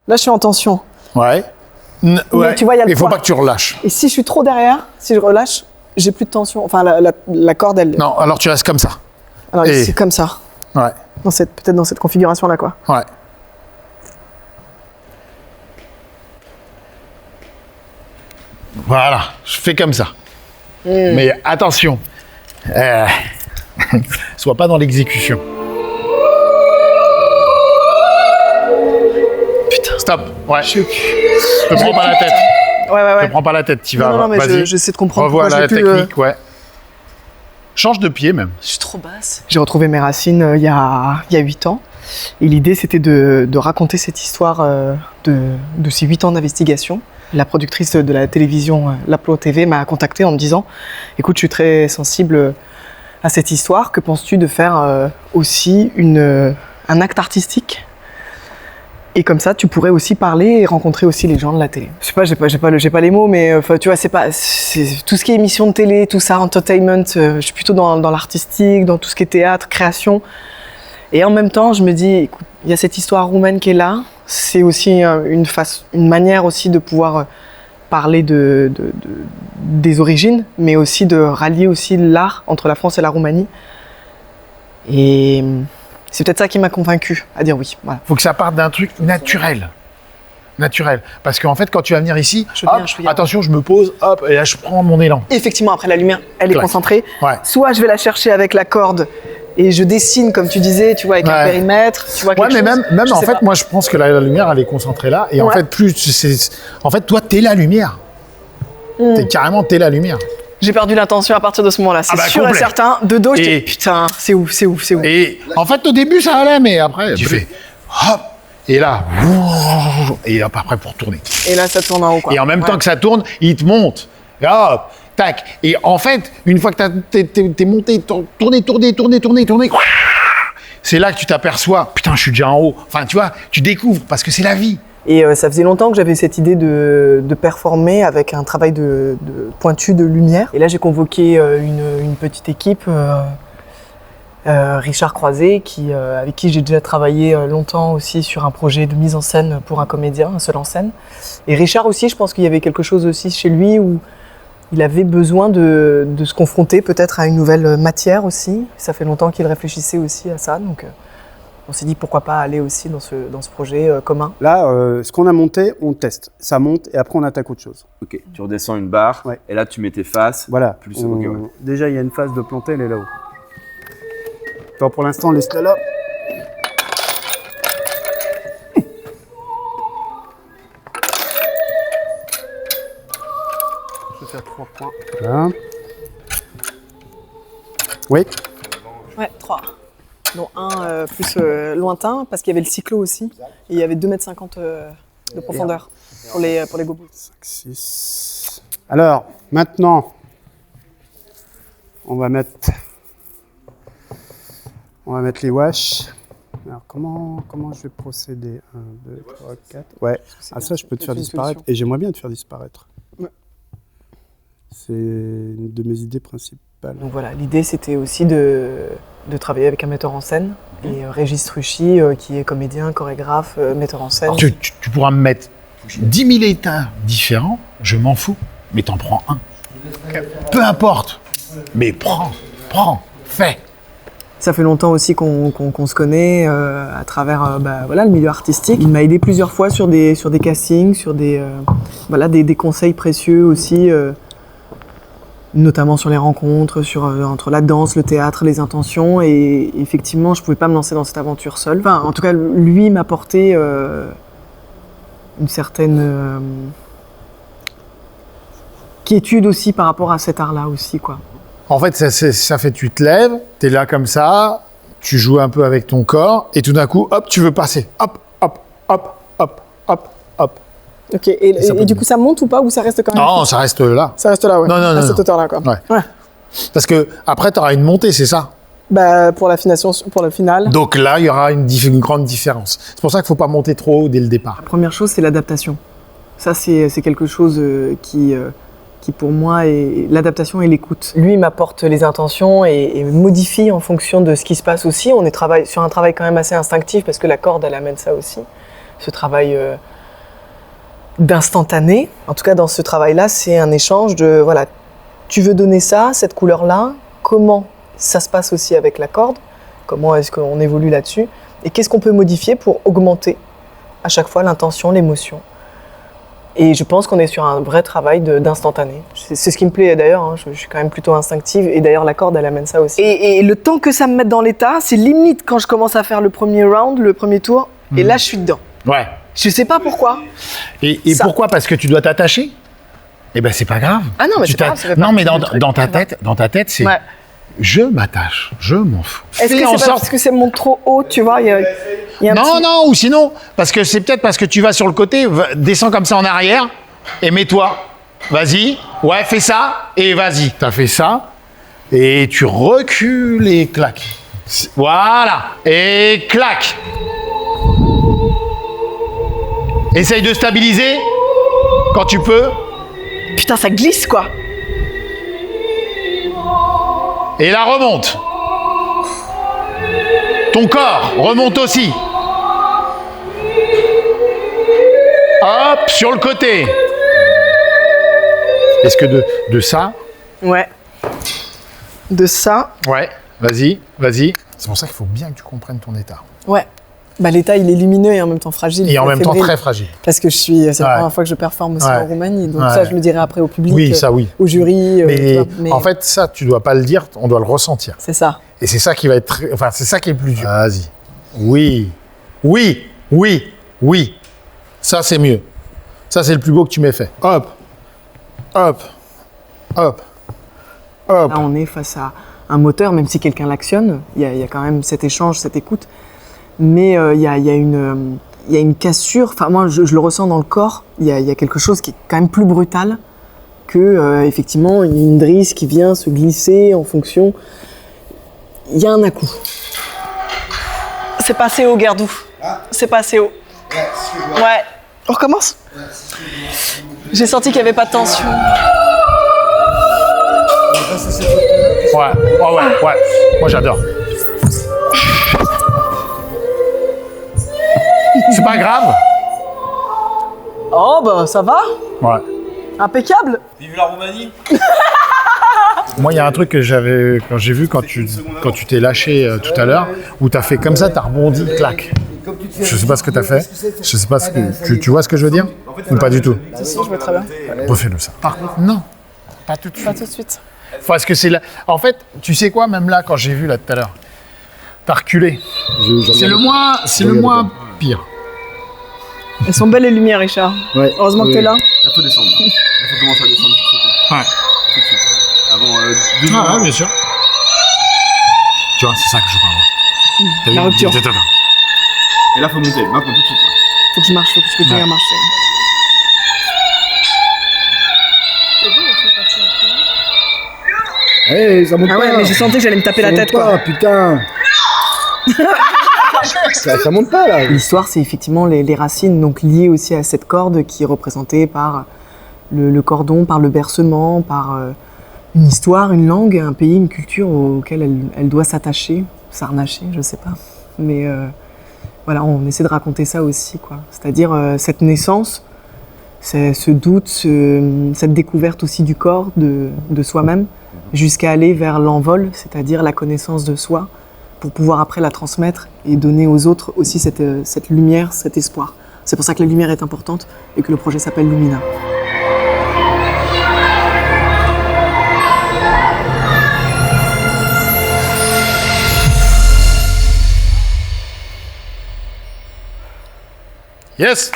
Là, je suis en tension. Ouais. Mais tu vois, il y a le Il faut poids. pas que tu relâches. Et si je suis trop derrière, si je relâche, j'ai plus de tension. Enfin, la corde, elle... Non, alors tu restes comme ça. Alors, Et- c'est comme ça. Ouais. Peut-être dans cette configuration-là, quoi. Ouais. Voilà, je fais comme ça. Mais attention, sois pas dans l'exécution. Putain. Stop. Ouais. Je te prends pas la tête. Ouais. Te prends pas la tête, t'y vas. Non, mais Vas-y. j'essaie de comprendre Revois pourquoi la je vais plus, technique, ouais. Change de pied même. Je suis trop basse. J'ai retrouvé mes racines il y a 8 ans. Et l'idée, c'était de raconter cette histoire de ces 8 ans d'investigation. La productrice de la télévision L'Applot TV m'a contacté en me disant « Écoute, je suis très sensible à cette histoire. Que penses-tu de faire aussi un acte artistique ? Et comme ça, tu pourrais aussi parler et rencontrer aussi les gens de la télé. » Je sais pas, j'ai pas les mots, mais tu vois, c'est tout ce qui est émission de télé, tout ça, entertainment. Je suis plutôt dans l'artistique, dans tout ce qui est théâtre, création. Et en même temps, je me dis, écoute, il y a cette histoire roumaine qui est là. C'est aussi une manière aussi de pouvoir parler des origines, mais aussi de rallier aussi l'art entre la France et la Roumanie. Et c'est peut-être ça qui m'a convaincu à dire oui. Voilà. Faut que ça parte d'un truc naturel. Naturel. Parce qu'en fait, quand tu vas venir ici, Je viens. attention, je me pose, hop, et là, je prends mon élan. Effectivement, après la lumière, elle est Clac. concentrée. Ouais. Soit je vais la chercher avec la corde et je dessine, comme tu disais, tu vois, avec un Ouais. périmètre. Tu vois, Ouais, quelque mais chose. même Je en sais fait, pas. moi, je pense que la lumière, elle est concentrée là. Et en Ouais. fait, en fait, toi, t'es la lumière. T'es carrément, t'es la lumière. J'ai perdu l'intention à partir de ce moment-là, c'est Ah bah, sûr complet. et certain. De dos, je Et- dis putain, c'est ouf. Et en fait, au début, ça allait, mais après, tu fais hop, et là, et hop, après, pour tourner. Et là, ça tourne en haut, quoi. Et en même Ouais. temps que ça tourne, il te monte. Et hop, tac. Et en fait, une fois que t'es monté, tourné, c'est là que tu t'aperçois, putain, je suis déjà en haut. Enfin, tu vois, tu découvres, parce que c'est la vie. Et ça faisait longtemps que j'avais cette idée de performer avec un travail de pointu de lumière. Et là, j'ai convoqué une petite équipe, Richard Croiset, avec qui j'ai déjà travaillé longtemps aussi sur un projet de mise en scène pour un comédien, un seul en scène. Et Richard aussi, je pense qu'il y avait quelque chose aussi chez lui où il avait besoin de se confronter peut-être à une nouvelle matière aussi. Ça fait longtemps qu'il réfléchissait aussi à ça, donc on s'est dit pourquoi pas aller aussi dans ce projet commun. Là, ce qu'on a monté, on teste. Ça monte et après on attaque autre chose. Ok, tu redescends une barre, Ouais. et là tu mets tes faces. Voilà. Plus, ok, ouais. Déjà, il y a une phase de planter, elle est là-haut. Toi, pour l'instant, laisse-la là. Je vais faire 3 points. Voilà. Oui. Ouais, 3. Dont un plus lointain, parce qu'il y avait le cyclo aussi. Et il y avait 2,50 m de profondeur pour les gobos. 6. Alors, maintenant, on va mettre les wash. Alors, comment je vais procéder 1, 2, 3, 4. Ouais, ah, ça, je peux te faire une disparaître. solution. Et j'aimerais bien te faire disparaître. Ouais. C'est une de mes idées principales. Donc voilà, l'idée c'était aussi de travailler avec un metteur en scène. Et Régis Truchy, qui est comédien, chorégraphe, metteur en scène. Alors, tu pourras me mettre 10 000 états différents, je m'en fous, mais t'en prends un. Peu importe, mais prends, fais. Ça fait longtemps aussi qu'on se connaît à travers le milieu artistique. Il m'a aidé plusieurs fois sur des castings, sur des conseils précieux aussi, notamment sur les rencontres, entre la danse, le théâtre, les intentions. Et effectivement, je ne pouvais pas me lancer dans cette aventure seule. Enfin, en tout cas, lui m'a apporté une certaine quiétude aussi par rapport à cet art-là aussi, quoi. En fait, ça fait, tu te lèves, t'es là comme ça, tu joues un peu avec ton corps, et tout d'un coup, hop, tu veux passer. Hop, hop, hop, hop, hop, hop. Ok, et ça peut- du coup, ça monte ou pas, ou ça reste quand même Non, fixe? ça reste là. Ça reste là, ouais. Non, à cette non. hauteur-là, quoi. Ouais. Parce que après, tu auras une montée, c'est ça. Bah, pour l'affination, pour le final. Donc là, il y aura une grande différence. C'est pour ça qu'il ne faut pas monter trop haut dès le départ. La première chose, c'est l'adaptation. Ça, c'est quelque chose qui pour moi, est l'adaptation et l'écoute. Lui m'apporte les intentions et modifie en fonction de ce qui se passe aussi. On est sur un travail quand même assez instinctif parce que la corde, elle amène ça aussi. Ce travail d'instantané. En tout cas, dans ce travail-là, c'est un échange de, voilà, tu veux donner ça, cette couleur-là, comment ça se passe aussi avec la corde, comment est-ce qu'on évolue là-dessus, et qu'est-ce qu'on peut modifier pour augmenter à chaque fois l'intention, l'émotion. Et je pense qu'on est sur un vrai travail d'instantané. C'est ce qui me plaît d'ailleurs, hein. Je suis quand même plutôt instinctive, et d'ailleurs la corde, elle amène ça aussi. Et le temps que ça me mette dans l'état, c'est limite quand je commence à faire le premier round, le premier tour, et là je suis dedans. Ouais. Je sais pas pourquoi. Et Ça. pourquoi? Parce que tu dois t'attacher? Eh ben c'est pas grave. Ah non, mais Tu c'est pas grave, t'att- ça fait Non, mais partie du truc, dans ta tête, c'est Ouais. je m'attache, je m'en fous. Est-ce Fais que en c'est pas sorte- parce que c'est monte trop haut, tu vois, il y a un Non, petit... non, ou sinon, parce que c'est peut-être parce que tu vas sur le côté, descends comme ça en arrière et mets-toi. Vas-y, ouais, fais ça et vas-y. T'as fait ça et tu recules et clac. Voilà, et clac. Essaye de stabiliser quand tu peux. Putain, ça glisse, quoi. Et là, remonte. Ton corps remonte aussi. Hop, sur le côté. Est-ce que de ça? Ouais. De ça, Ouais, vas-y, vas-y. C'est pour ça qu'il faut bien que tu comprennes ton état. ouais. Bah, l'état, il est lumineux et en même temps fragile. Et en même temps fébrile. très fragile. Parce que c'est la Ouais. première fois que je performe aussi Ouais. en Roumanie. Donc Ouais. ça, je le dirai après au public. Oui, ça, oui. Au jury. tu Mais, vois, mais en fait, ça, tu dois pas le dire, on doit le ressentir. c'est ça. Et c'est ça qui va être enfin, c'est ça qui est le plus dur. Vas-y. Oui. Oui. Oui. Oui. Ça, c'est mieux. Ça, c'est le plus beau que tu m'aies fait. Hop. Hop. Hop. Hop. Là, on est face à un moteur, même si quelqu'un l'actionne, il y a quand même cet échange, cette écoute. Mais il y a une cassure, enfin moi je le ressens dans le corps, il y a quelque chose qui est quand même plus brutal que effectivement une drisse qui vient se glisser en fonction. Il y a un à-coup. C'est pas assez haut, Gerdou. C'est pas assez haut. Ouais. On recommence? J'ai senti qu'il n'y avait pas de tension. Ouais. Ouais. Moi, j'adore. C'est pas grave. Oh bah ça va, Ouais. impeccable. Vive la Roumanie. Moi, il y a un truc que j'avais, quand j'ai vu quand tu t'es lâché tout à l'heure, où t'as fait comme ça, t'as rebondi, clac. Je sais pas ce que t'as fait. Je sais pas ce que tu vois ce que je veux dire ou pas du tout. Si, je vois très bien. Refais-le ça. Par contre, non, pas tout de suite. Pas tout de suite. Parce que c'est là. En fait, tu sais quoi, même là, quand j'ai vu là tout à l'heure, t'as reculé. C'est le moins pire. Elles sont belles les lumières, Richard. Ouais. Heureusement que t'es là. Il faut descendre. Il faut commencer à descendre tout de suite. Ouais. Tout de suite. Avant 2 Ah ouais, bien sûr. Tu vois, c'est ça que je parle. T'as La vu rupture. Attends. Et là, faut monter. Maintenant, tout de suite. Là. Faut que je marche, faut que je continue à marcher. Hey, ça monte Ah pas. ouais, mais j'ai senti que j'allais me taper Ça la monte tête, pas, quoi. putain. ça monte pas, là. L'histoire, c'est effectivement les racines, donc liées aussi à cette corde qui est représentée par le cordon, par le bercement, par une histoire, une langue, un pays, une culture auquel elle doit s'attacher, s'arnacher, je sais pas. Mais voilà, on essaie de raconter ça aussi, quoi. C'est-à-dire cette naissance, ce doute, cette découverte aussi du corps, de soi-même, jusqu'à aller vers l'envol, c'est-à-dire la connaissance de soi, pour pouvoir après la transmettre et donner aux autres aussi cette lumière, cet espoir. C'est pour ça que la lumière est importante et que le projet s'appelle Lumina. Yes.